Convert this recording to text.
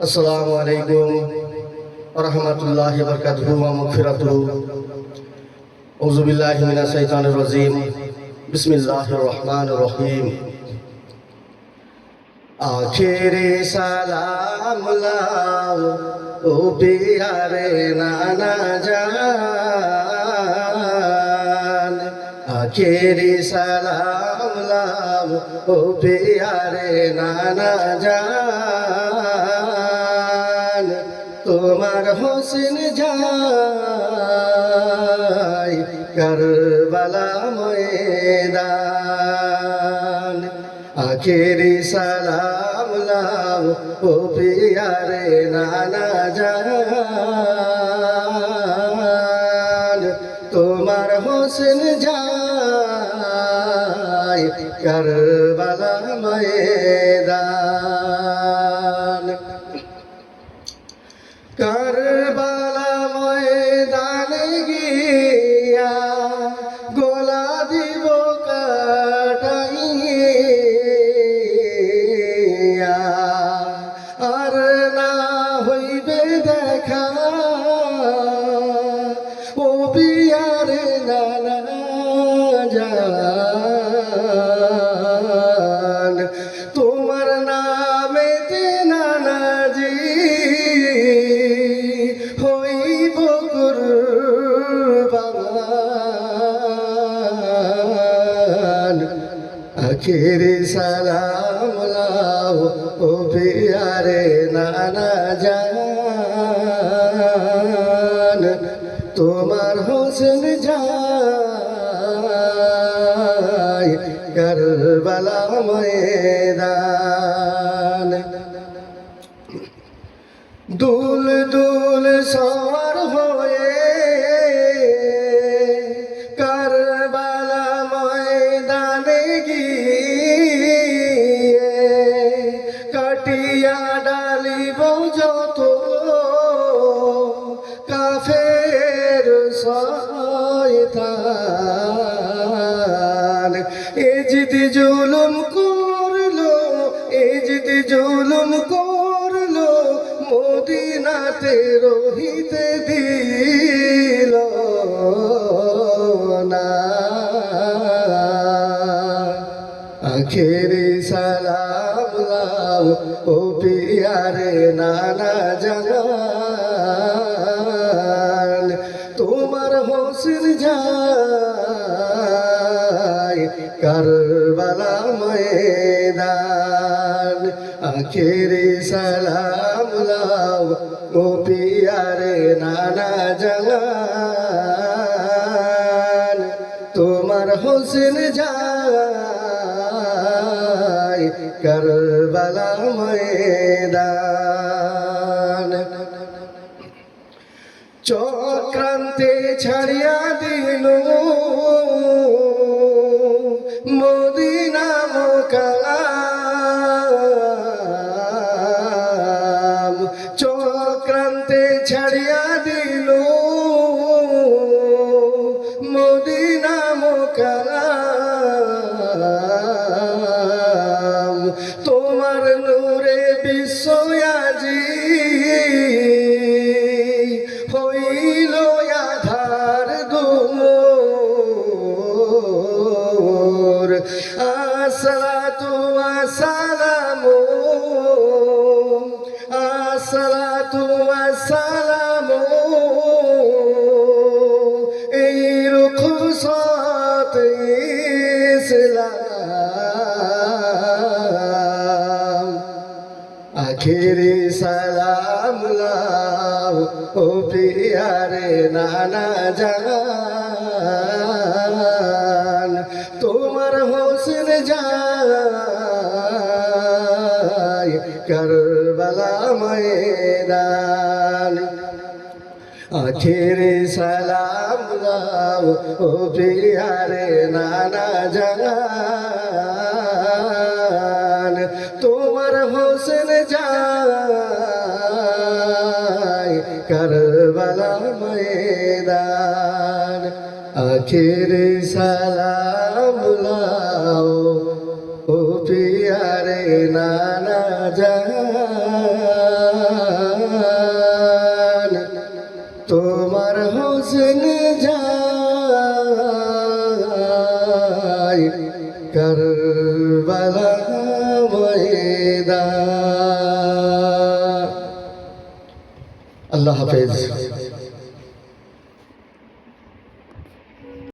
আসসালামু আলাইকুম ওয়া রাহমাতুল্লাহি ওয়া বারাকাতুহু ওয়া মাগফিরাতুহু। আউযু বিল্লাহি মিনাশ শাইতানির রাজীম। বিসমিল্লাহির রহমানির রহিম। আখেরে সালাম লাও ও প্যারে নানা জান, আখেরে সালাম লাও ও প্যারে নানা জান। তোমার হোসেন যায় কারবালা ময়দান, আখেরি সালাম লাও ও প্যারে নানা জান। তোমার হোসেন যায় কারবালা ময়দান। কারবালা ময়দানে গিয়া গলা দিব কাটাইয়া, আর না হইবে দেখা ও প্যারে নানা জান। তোমার নামেতে নানাজি হইব কুরবান, আখেরি সালাম লাও ও প্যারে নানা জান। তোমার হোসেন যায় কারবালা ময়দান। দুল দুল সওয়ার হয়ে কারবালা ময়দানে গিয়ে কাটিয়া ডালিব যত কাফের শয়তান। এজিদি জুলুম করলো, এজিদি জুলুম করলো, মদিনাতে রহিতে দিল না। আখেরি সালাম লাও ও প্যারে নানা জান। তোমার হোসেন যায় কারবালা ময়দান, আখেরি সালাম লাও ও প্যারে নানা জান। তোমার হোসেন যায় কারবালা ময়দান। চক্রান্তে ছাড়িয়া দিল মদিনা মোকাম, চক্রান্তে ছাড়িয়া দিল মদিনা মোকাম। তোমার নূরে বিশ্বয়াজি হইল আধার দূর। আসসালাতু ওয়াসসালামু, আসসালাতু ওয়াসসালামু, এই রুখসত ইসলাম। আখেরি সালাম লাও ও প্যারে নানা জান। তোমার হোসেন যায় কারবালা ময়দান, আখেরি সালাম লাও ও প্যারে নানা জান। তোমার হোসেন যায় কারবালা ময়দান, আখেরি সালাম লাও ও প্যারে নানা জান। তোমার হোসেন যায় কারবালা ময়দান। আল্লাহ হাফেজ।